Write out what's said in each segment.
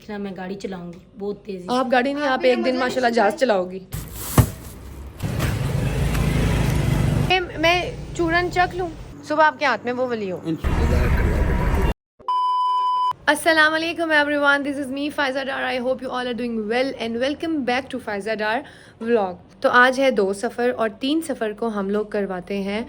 देखना मैं गाड़ी चलाऊंगी बहुत तेजी। आप गाड़ी नहीं, आप एक दिन माशाल्लाह जहाज चलाओगी। मैं चूरन चख लूं, सुबह आपके हाथ में वो वाली हो। अस्सलाम वालेकुम everyone, this is me Faiza Dar. I hope you all are doing well and welcome back to Faiza Dar vlog. तो आज है 2 सफ़र और 3 सफ़र को हम लोग करवाते हैं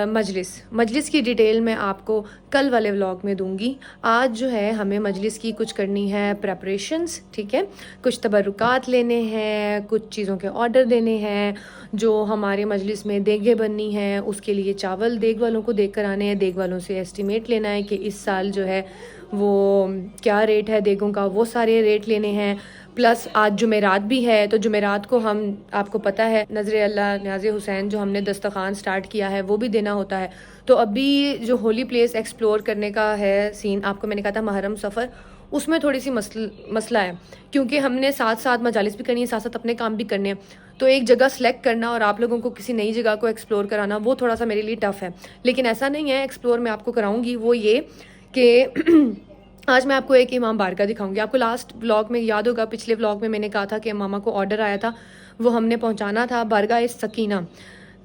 मजलिस की डिटेल मैं आपको कल वाले व्लॉग में दूंगी। आज जो है हमें मजलिस की कुछ करनी है प्रेपरेशंस, ठीक है, कुछ तबरुकात लेने हैं, कुछ चीज़ों के ऑर्डर देने हैं, जो हमारे मजलिस में देगे बननी है उसके लिए चावल देग वालों को देख कर आने हैं, देग वालों से एस्टिमेट लेना है कि इस साल जो है वो क्या रेट है देगों का, वो सारे रेट लेने हैं। प्लस आज जुमेरात भी है, तो जुमेरात को हम, आपको पता है, नज़र अल्लाह न्याज़े हुसैन जो हमने दस्तरखान स्टार्ट किया है वो भी देना होता है। तो अभी जो होली प्लेस एक्सप्लोर करने का है सीन, आपको मैंने कहा था महरम सफ़र, उसमें थोड़ी सी मसला है, क्योंकि हमने साथ साथ मजालिस भी करनी है, साथ साथ अपने काम भी करने हैं। तो एक जगह सेलेक्ट करना और आप लोगों को किसी नई जगह को एक्सप्लोर कराना, वो थोड़ा सा मेरे लिए टफ़ है। लेकिन ऐसा नहीं है, एक्सप्लोर मैं आपको कराऊंगी। वो ये कि आज मैं आपको एक इमाम बारगाह दिखाऊंगी। आपको लास्ट व्लॉग में याद होगा, पिछले व्लॉग में मैंने कहा था कि मामा को ऑर्डर आया था, वो हमने पहुंचाना था बारगाह सकीना,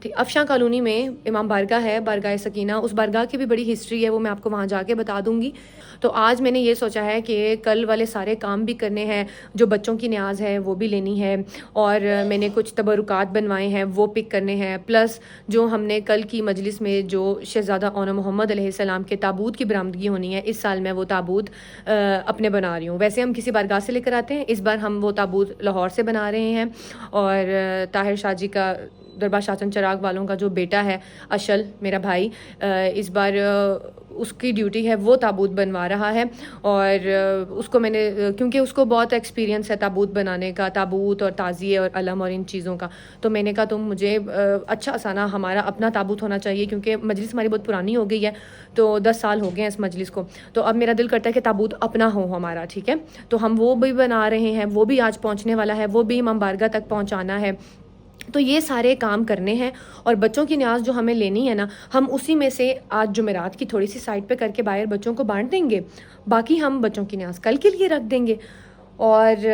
ठीक, अफशां कॉलोनी में इमाम बारगाह है, बारगाह सकीना। उस बारगाह की भी बड़ी हिस्ट्री है, वो मैं आपको वहाँ जाके बता दूंगी। तो आज मैंने ये सोचा है कि कल वाले सारे काम भी करने हैं, जो बच्चों की न्याज है वो भी लेनी है, और मैंने कुछ तबरुकात बनवाए हैं वो पिक करने हैं। प्लस जो हमने कल की मजलिस में जो शहज़ादा औना मोहम्मद अलैहिस्सलाम के ताबूत की बरामदगी होनी है, इस साल मैं वो ताबूत अपने बना रही हूँ। वैसे हम किसी बारगाह से लेकर आते हैं, इस बार हम वो ताबूत लाहौर से बना रहे हैं। और ताहिर शाह जी का, दरबार शासन चराग वालों का जो बेटा है अशल, मेरा भाई, इस बार उसकी ड्यूटी है, वो ताबूत बनवा रहा है। और उसको मैंने, क्योंकि उसको बहुत एक्सपीरियंस है ताबूत बनाने का, ताबूत और ताज़िए और अलम और इन चीज़ों का, तो मैंने कहा तुम मुझे अच्छा सा ना हमारा अपना ताबूत होना चाहिए, क्योंकि मजलिस हमारी बहुत पुरानी हो गई है, तो 10 साल हो गए हैं इस मजलिस को। तो अब मेरा दिल करता है कि ताबूत अपना हो हमारा, ठीक है। तो हम वो भी बना रहे हैं, वो भी आज पहुँचने वाला है, वो भी इमाम बारगाह तक पहुँचाना है। तो ये सारे काम करने हैं। और बच्चों की न्याज जो हमें लेनी है ना, हम उसी में से आज जुमेरात की थोड़ी सी साइड पे करके बाहर बच्चों को बांट देंगे, बाकी हम बच्चों की न्याज कल के लिए रख देंगे। और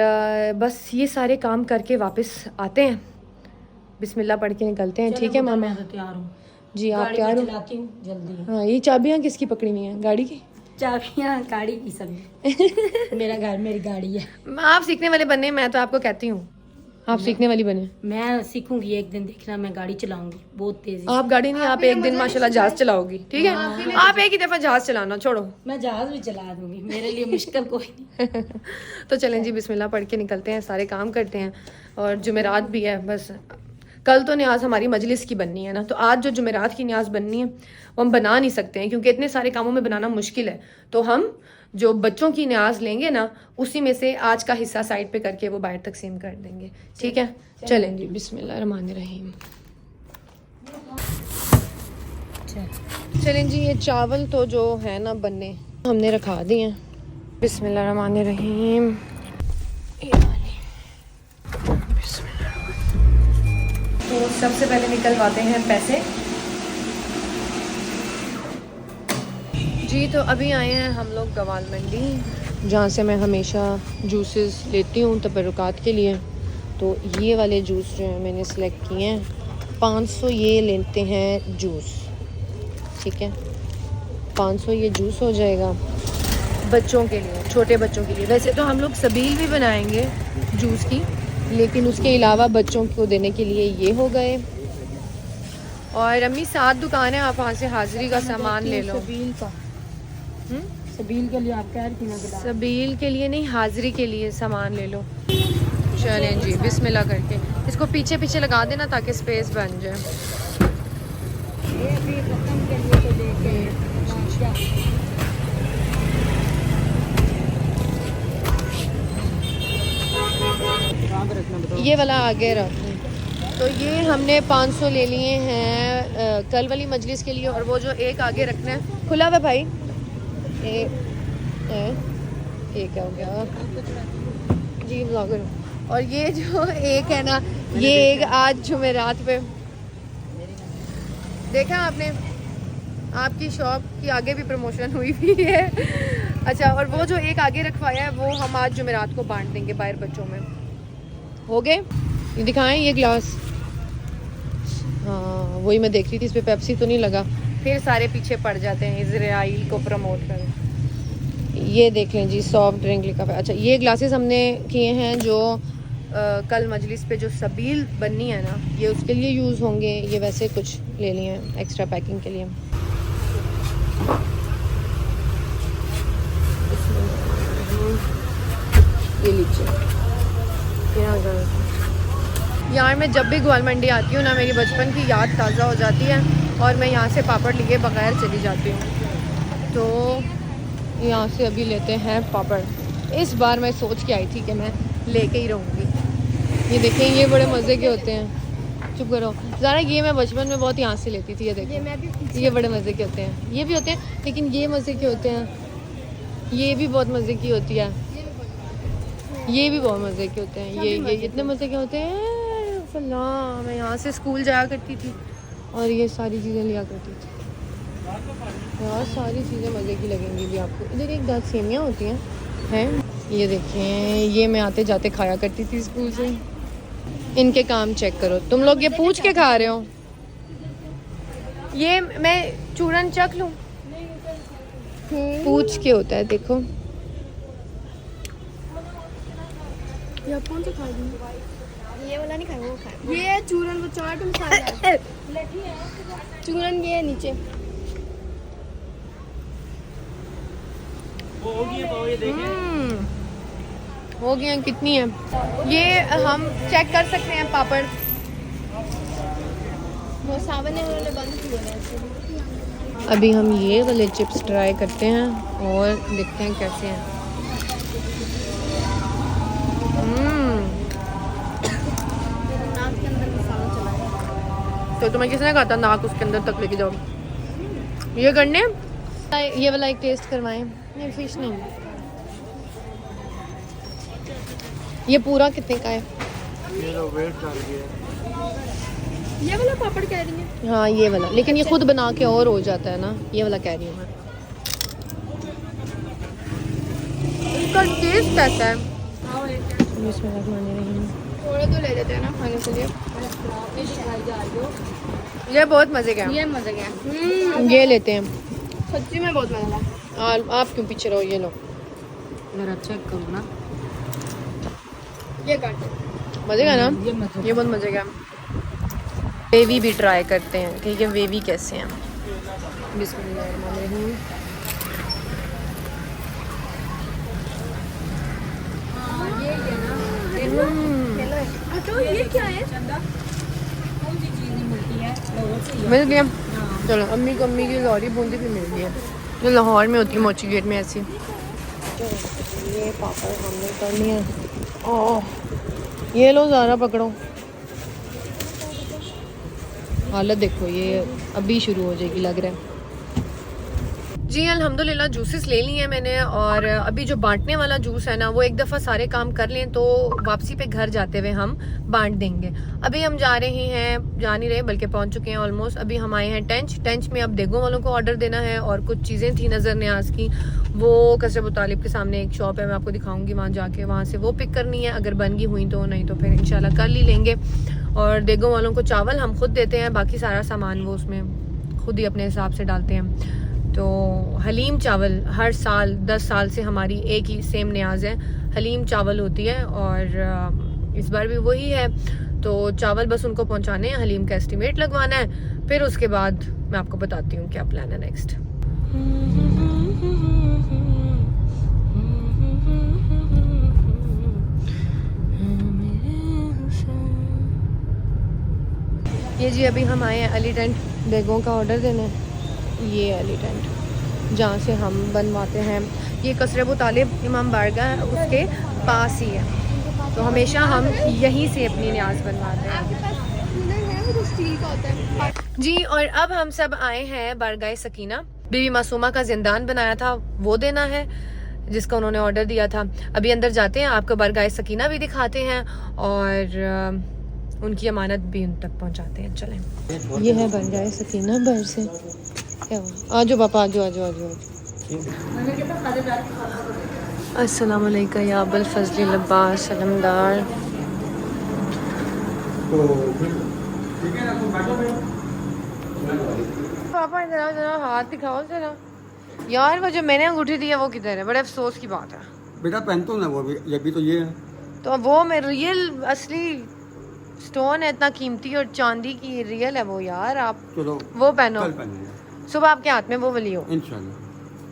बस ये सारे काम करके वापस आते हैं, बिस्मिल्लाह पढ़ के निकलते हैं, ठीक है मामा? मैं तो तैयार हूँ जी, आप तैयार हो? चलाती हूँ जल्दी। हाँ, ये चाबियाँ किसकी पकड़ी हुई हैं? गाड़ी की चाबियाँ गाड़ी की सभी। मेरा घर मेरी गाड़ी है। आप सीखने वाले बने, मैं तो आपको कहती हूँ आप सीखने वाली बने। मैं सीखूंगी एक दिन, देखना मैं गाड़ी चलाऊंगी बहुत तेजी। आप गाड़ी नहीं, आप एक दिन माशाल्लाह जहाज चलाओगी, ठीक है? आप एक ही दफा जहाज चलाना छोड़ो। मैं जहाज भी चला दूंगी, मेरे लिए मुश्किल कोई नहीं। तो चलें जी, बिस्मिल्लाह पढ़ के निकलते हैं, सारे काम करते हैं। और जुमेरात भी है, बस कल तो न्याज हमारी मजलिस की बननी है ना, तो आज जो जुमेरात की न्याज बननी है वो हम बना नहीं सकते हैं, क्योंकि इतने सारे कामों में बनाना मुश्किल है। तो हम जो बच्चों की न्याज लेंगे ना, उसी में से आज का हिस्सा साइड पे करके वो बाहर तकसीम कर देंगे, ठीक है? चलें जी, बिस्मिल्लाह रहमान रहीम। चलें जी, ये चावल तो जो है ना बनने हमने रखा दिए हैं, बिस्मिल्लाह रहमान रहीम। तो सबसे पहले निकलवाते हैं पैसे जी। तो अभी आए हैं हम लोग गवाल मंडी, जहाँ से मैं हमेशा जूसेस लेती हूँ तबरुकात के लिए। तो ये वाले जूस जो हैं मैंने सेलेक्ट किए हैं, 500 ये लेते हैं जूस, ठीक है? 500 ये जूस हो जाएगा बच्चों के लिए, छोटे बच्चों के लिए। वैसे तो हम लोग सबील भी बनाएंगे जूस की, लेकिन उसके अलावा बच्चों को देने के लिए ये हो गए। और अम्मी 7 दुकान है, आप वहाँ से हाजिरी का सामान ले लो। सबील का, सबील के लिए आप कह रही थी ना? सबील के लिए नहीं, हाजिरी के लिए सामान ले लो। चलें जी, बिस्मिल्लाह करके इसको पीछे पीछे लगा देना ताकि स्पेस बन जाए। ये वाला आगे रख। तो ये हमने 500 ले लिए हैं कल वाली मजलिस के लिए, और वो जो एक आगे रखना है खुला हुआ भाई, एक क्या हो गया जी ब्लॉगर। और ये जो एक है ना, ये एक आज जुमेरात पे देखा आपने, आपकी शॉप की आगे भी प्रमोशन हुई हुई है। अच्छा, और वो जो एक आगे रखवाया है वो हम आज जुमेरात को बांट देंगे बाहर बच्चों में। हो गए? ये दिखाएं ये ग्लास। हाँ वही मैं देख रही थी, इस पे पेप्सी तो नहीं लगा, फिर सारे पीछे पड़ जाते हैं इजराइल को प्रमोट करें। ये देख लें जी, सॉफ्ट ड्रिंक लिखा हुआ है। अच्छा ये ग्लासेस हमने किए हैं जो कल मजलिस पे जो सबील बननी है ना, ये उसके लिए यूज़ होंगे। ये वैसे कुछ ले लिए हैं एक्स्ट्रा पैकिंग के लिए। ये लीजिए। यार मैं जब भी ग्वाल मंडी आती हूँ ना, मेरी बचपन की याद ताज़ा हो जाती है और मैं यहाँ से पापड़ लिए बगैर चली जाती हूँ। तो यहाँ से अभी लेते हैं पापड़। इस बार मैं सोच के आई थी कि मैं लेके ही रहूँगी। ये देखें, ये बड़े मज़े के होते हैं। चुप करो ज़रा, ये मैं बचपन में बहुत यहाँ से लेती थी। ये देखें, ये बड़े मज़े के होते हैं। ये भी होते हैं लेकिन ये मज़े के होते हैं। ये भी बहुत मज़े की होती है। ये भी बहुत मज़े के होते हैं। ये इतने मज़े के होते हैं। अल्लाह, मैं यहाँ से स्कूल जाया करती थी और ये सारी चीज़ें लिया करती थी। यार सारी चीज़ें मज़े की लगेंगी भी आपको। इधर एक 10 सेमियाँ होती हैं। ये देखें, ये मैं आते जाते खाया करती थी स्कूल से। इनके काम चेक करो। तुम लोग ये पूछ के खा रहे हो? ये मैं चूरन चख लूँ? पूछ के होता है, देखो। ये कौन सा खा रही? ये वाला नहीं खाएगा, वो खाएगा। ये चूरन, वो चाट मसाला है। चूरन ये है नीचे। हो गया। कितनी है ये? हम चेक कर सकते हैं पापड़। वो सावन वाले बंद किए हैं। अभी हम ये वाले चिप्स ट्राई करते हैं और देखते हैं कैसे हैं। नाक के अंदर मसाला चला है। तो तुम्हें किसने कहा था नाक उसके अंदर तक लेके जाओ? ये करने, ये वाला एक टेस्ट करवाएं। नहीं फिश नहीं। ये पूरा कितने का है? ये लो वेट डाल दिया। ये वाला पापड़ कह रही है? हाँ ये वाला, लेकिन ये खुद बना के और हो जाता है ना। ये वाला कह रही हूँ मैं। इसका टेस्ट कैसा है? थोड़ा तो ले लेते हैं ना खाने के लिए। ये बहुत मजे का है। ये मजे का। ये लेते हैं। सच्ची में बहुत मजा आया। आप क्यों पीछे रहो? ये लो। मेरा चेक करो ना। ये काटो। मजे का ना? ये ये बहुत मजे का। वेवी भी ट्राई करते हैं, ठीक है? वेवी कैसे हैं? बिस्मिल्लाहिर्रहमानिर्रहीम। तो ये क्या है? कौन सी चीज़ नहीं मिलती है लोगों से? मिल गया। चलो अम्मी की लॉरी बूंदी भी मिल गई है जो लाहौर में होती है, मोची गेट में ऐसी। ये पापड़ हमने कर लिए। ओह ये लो ज़रा पकड़ो। हालत देखो, ये अभी शुरू हो जाएगी लग रहा है। जी अल्हम्दुलिल्लाह जूसेस ले लिए हैं मैंने, और अभी जो बांटने वाला जूस है ना, वो एक दफ़ा सारे काम कर लें तो वापसी पे घर जाते हुए हम बांट देंगे। अभी हम जा रहे हैं, जा नहीं रहे बल्कि पहुंच चुके हैं ऑलमोस्ट। अभी हम आए हैं टेंच में। अब देगों वालों को ऑर्डर देना है और कुछ चीज़ें थी नज़र न्याज की, वो कसर अबू तालिब के सामने एक शॉप है, मैं आपको दिखाऊंगी। वहाँ जाके वहाँ से वो पिक करनी है, अगर बन गई हुई तो, नहीं तो फिर इंशाल्लाह कल ही लेंगे। और देगों वालों को चावल हम खुद देते हैं, बाकी सारा सामान वो उसमें खुद ही अपने हिसाब से डालते हैं। तो हलीम चावल हर साल 10 साल से हमारी एक ही सेम न्याज है, हलीम चावल होती है, और इस बार भी वही है। तो चावल बस उनको पहुंचाने हैं, हलीम का एस्टीमेट लगवाना है, फिर उसके बाद मैं आपको बताती हूँ क्या प्लान है नेक्स्ट। ये जी अभी हम आए हैं अली टेंट बेगों का ऑर्डर देने। ये अली टेंट जहाँ से हम बनवाते हैं, ये कसर अबू तालिब इमाम बारगाह है उसके पास ही है, तो हमेशा हम यहीं से अपनी न्याज बनवाते हैं। जी और अब हम सब आए हैं बारगाह सकीना। बीबी मासूमा का जिंदान बनाया था वो देना है, जिसका उन्होंने ऑर्डर दिया था। अभी अंदर जाते हैं, आपको बारगाह सकीना भी दिखाते हैं और उनकी अमानत भी उन तक पहुंचाते हैं। चलें। ये है बारगाह सकीना बाहर से। क्या हुआ? आजो पापा, आजो आजो आजो। अस्सलाम वालेकुम या अबुल फजल अब्बास सलमदार। पापा जरा जरा हाथ दिखाओ जरा। यार वो जो मैंने अंगूठी दी है वो किधर है? बड़े अफसोस की बात है। बेटा पहन तो ना वो भी, ये भी तो ये है। तो वो मैं रियल असली स्टोन है, इतना कीमती और चांदी की रियल है वो यार। आप चलो वो पहनो, कल पहनेंगे सुबह आपके हाथ में वो वाली हो। इंशाल्लाह।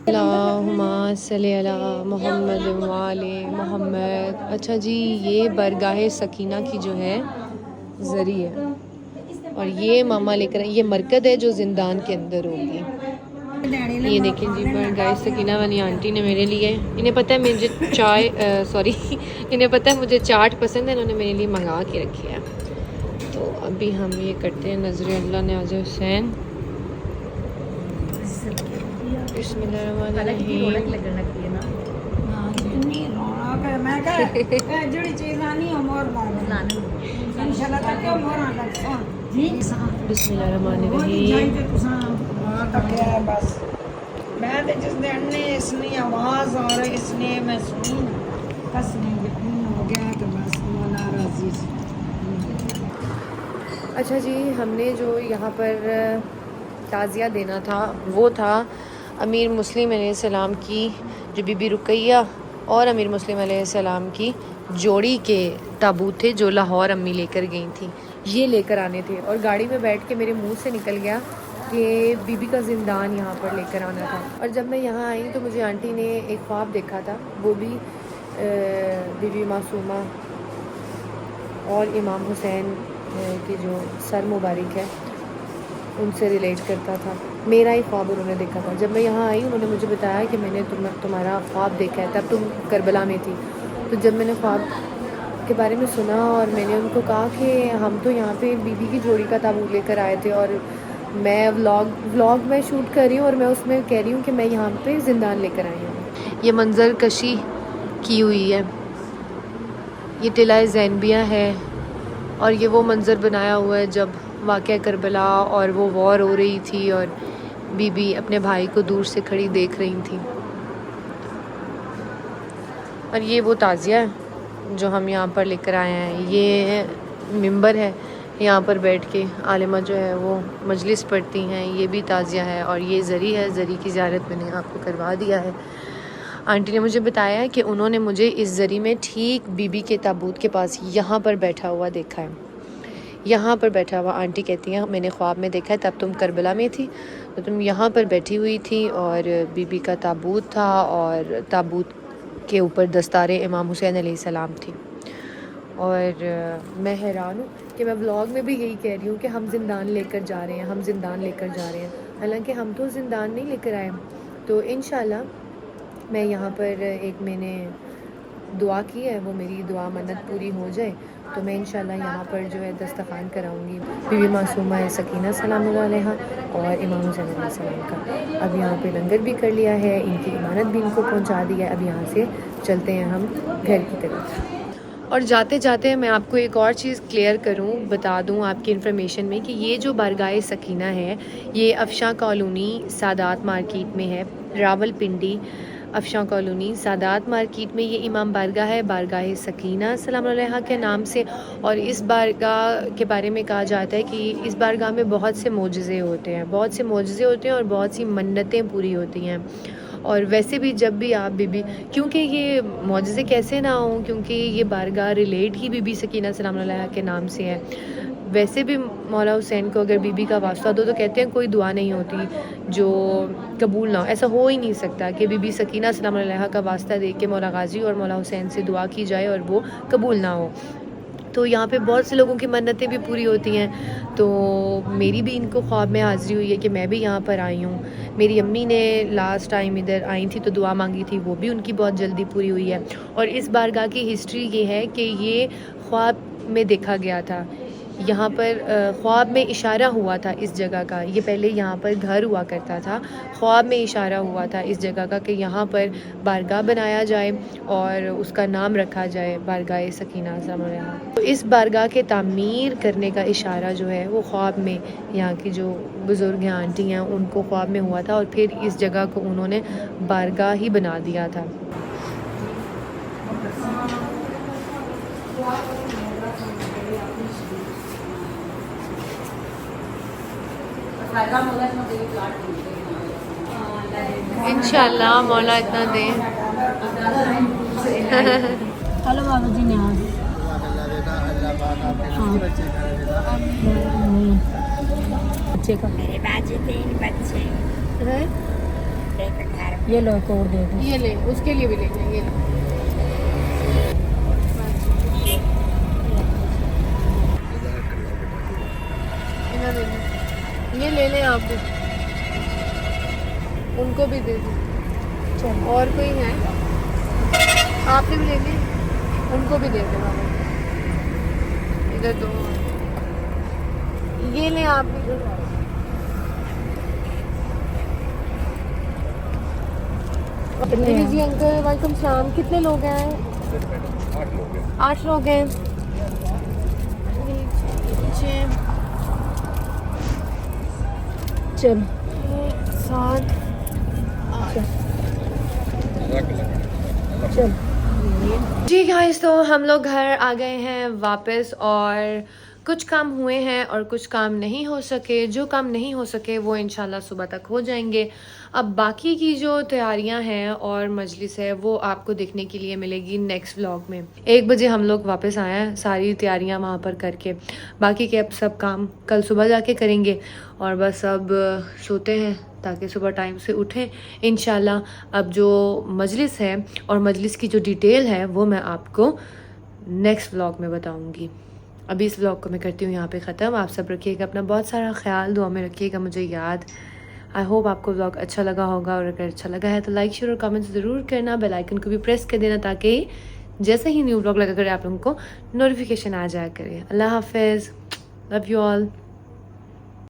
अल्लाहुम्मा सल्ली अला मोहम्मद वाले मोहम्मद। अच्छा जी, ये बरगाह सकीना की जो है जरी है और ये मामा लेकर ये मरकद है जो जिंदान के अंदर होगी। ये देखें जी, बरगाह सकीना वाली आंटी ने मेरे लिए, इन्हें पता है मुझे चाय सॉरी इन्हें पता है मुझे चाट पसंद है, इन्होंने मेरे लिए मंगा के रखी है। तो अभी हम ये करते हैं नजर अल्लाह न्याज़ हुसैन। बिस्मिल्लाहिर्रहमानिर्रहीम। मैं तो जिस दिन ने इसने आवाज़ और इसने मैं सुनी बस नहीं यकीन हो गया तो बस मौला राजी। अच्छा जी, हमने जो यहाँ पर ताज़िया देना था वो था अमीर मुस्लिम अलैहिस्सलाम की जो बीबी रुकैया और अमीर मुस्लिम अलैहिस्सलाम की जोड़ी के ताबूत थे जो लाहौर अम्मी लेकर गई थी। ये लेकर आने थे और गाड़ी में बैठ के मेरे मुंह से निकल गया कि बीबी का ज़िंदान यहाँ पर लेकर आना था। और जब मैं यहाँ आई तो मुझे आंटी ने एक ख्वाब देखा था, वो भी बीबी मासूमा और इमाम हुसैन की जो सर मुबारक है उनसे रिलेट करता था। मेरा ही ख्वाब उन्होंने देखा था। जब मैं यहाँ आई उन्होंने मुझे बताया कि मैंने तुम्हारा ख्वाब देखा है, तब तुम करबला में थी। तो जब मैंने ख्वाब के बारे में सुना और मैंने उनको कहा कि हम तो यहाँ पे बीबी की जोड़ी का ताबूत लेकर आए थे और मैं व्लॉग में शूट कर रही हूँ और मैं उसमें कह रही हूँ कि मैं यहाँ पे ज़िंदान लेकर आई हूँ। ये मंजर कशी की हुई है, ये टिला ज़ैनबिया है और ये वो मंज़र बनाया हुआ है जब वाक़या करबला और वो वॉर हो रही थी और बीबी अपने भाई को दूर से खड़ी देख रही थी। और ये वो ताज़िया है जो हम यहाँ पर लेकर आए हैं। ये मिंबर है, यहाँ पर बैठ के आलिमा जो है वो मजलिस पढ़ती हैं। ये भी ताज़िया है और ये ज़री है, ज़री की ज़ियारत मैंने आपको करवा दिया है। आंटी ने मुझे बताया कि उन्होंने मुझे इस ज़री में ठीक बीबी के ताबूत के पास यहाँ पर बैठा हुआ देखा है। यहाँ पर बैठा हुआ आंटी कहती हैं मैंने ख्वाब में देखा है, तब तुम करबला में थी तो तुम यहाँ पर बैठी हुई थी और बीबी का ताबूत था और ताबूत के ऊपर दस्तारे इमाम हुसैन अलैहिस्सलाम थी। और मैं हैरान हूँ कि मैं व्लॉग में भी यही कह रही हूँ कि हम ज़िंदान लेकर जा रहे हैं, हम ज़िंदान लेकर जा रहे हैं, हालांकि हम तो ज़िंदान नहीं लेकर आए। तो इंशाल्लाह मैं यहाँ पर एक मैंने दुआ की है, वो मेरी दुआ मन्नत पूरी हो जाए तो मैं इंशाल्लाह यहाँ पर जो है दस्तखान कराऊंगी बीबी मासूमा है सकीना सलामुल्लाह अलैहा और इमाम हुसैन अलैहिस्सलाम का। अब यहाँ पे लंगर भी कर लिया है, इनकी इमानत भी इनको पहुँचा दी है। अब यहाँ से चलते हैं हम घर की तरफ। और जाते जाते मैं आपको एक और चीज़ क्लियर करूं, बता दूं आपकी इन्फॉर्मेशन में कि ये जो बारगाह सकीना है ये अफशां कॉलोनी सादात मार्केट में है, रावलपिंडी अफशां कॉलोनी सादात मार्केट में ये इमाम बारगाह है, बारगाह सकीना सलाम अलैहा के नाम से। और इस बारगाह के बारे में कहा जाता है कि इस बारगाह में बहुत से मोजज़े होते हैं, बहुत से मोजज़े होते हैं और बहुत सी मन्नतें पूरी होती हैं। और वैसे भी जब भी आप बीबी, क्योंकि ये मोजज़े कैसे ना हों, क्योंकि ये बारगाह रिलेट ही बीबी सकीना सलाम अलैहा के नाम से है। वैसे भी मौला हुसैन को अगर बीबी का वास्ता दो तो कहते हैं कोई दुआ नहीं होती जो कबूल ना हो। ऐसा हो ही नहीं सकता कि बीबी सकीना सलाम अलैहा का वास्ता दे के मौला गाजी और मौला हुसैन से दुआ की जाए और वो कबूल ना हो। तो यहाँ पे बहुत से लोगों की मन्नतें भी पूरी होती हैं। तो मेरी भी इनको ख्वाब में हाज़िरी हुई है कि मैं भी यहाँ पर आई हूँ। मेरी अम्मी ने लास्ट टाइम इधर आई थी तो दुआ मांगी थी, वो भी उनकी बहुत जल्दी पूरी हुई है। और इस बारगाह की हिस्ट्री ये है कि ये ख्वाब में देखा गया था। यहाँ पर ख्वाब में इशारा हुआ था इस जगह का। ये पहले यहाँ पर घर हुआ करता था। ख्वाब में इशारा हुआ था इस जगह का कि यहाँ पर बारगाह बनाया जाए और उसका नाम रखा जाए बारगाह सकीना समरा। तो इस बारगाह के तामीर करने का इशारा जो है वो ख्वाब में यहाँ की जो बुज़ुर्ग हैं आंटी हैं उनको ख्वाब में हुआ था और फिर इस जगह को उन्होंने बारगाह ही बना दिया था। इंशाल्लाह मौला इतना दे। हेलो बाबा जी ने आज बच्चे का मेरे बाजी 3 बच्चे हैं? ये लो एक और दे दो। ये ले, उसके लिए भी लेंगे। ये ले। इन्हें दे दो। ये ले लें आप भी, उनको भी दे दो। चलो और कोई है आपने भी लेंगे, उनको भी दे दो बाबा। इधर दो, ये लें आप भी। जी अंकल वालेकुम सलाम। कितने लोग हैं? 8 लोग हैं। चलो 7 चलो जी गाइस, तो हम लोग घर आ गए हैं वापस और कुछ काम हुए हैं और कुछ काम नहीं हो सके। जो काम नहीं हो सके वो इंशाल्लाह सुबह तक हो जाएंगे। अब बाकी की जो तैयारियां हैं और मजलिस है वो आपको देखने के लिए मिलेगी नेक्स्ट व्लॉग में। 1 बजे हम लोग वापस आए हैं सारी तैयारियां वहाँ पर करके। बाकी के अब सब काम कल सुबह जाके करेंगे और बस अब सोते हैं ताकि सुबह टाइम से उठें इंशाल्लाह। अब जो मजलिस है और मजलिस की जो डिटेल है वो मैं आपको नेक्स्ट व्लॉग में बताऊँगी। अभी इस व्लॉग को मैं करती हूँ यहाँ पे ख़त्म। आप सब रखिएगा अपना बहुत सारा ख्याल, दुआ में रखिएगा मुझे याद। आई होप आपको व्लॉग अच्छा लगा होगा और अगर अच्छा लगा है तो लाइक शेयर और कमेंट ज़रूर करना। बेल आइकन को भी प्रेस कर देना ताकि जैसे ही न्यू व्लॉग लगा करे आप लोगों को नोटिफिकेशन आ जाया करे। अल्लाह हाफिज़, लव यू ऑल।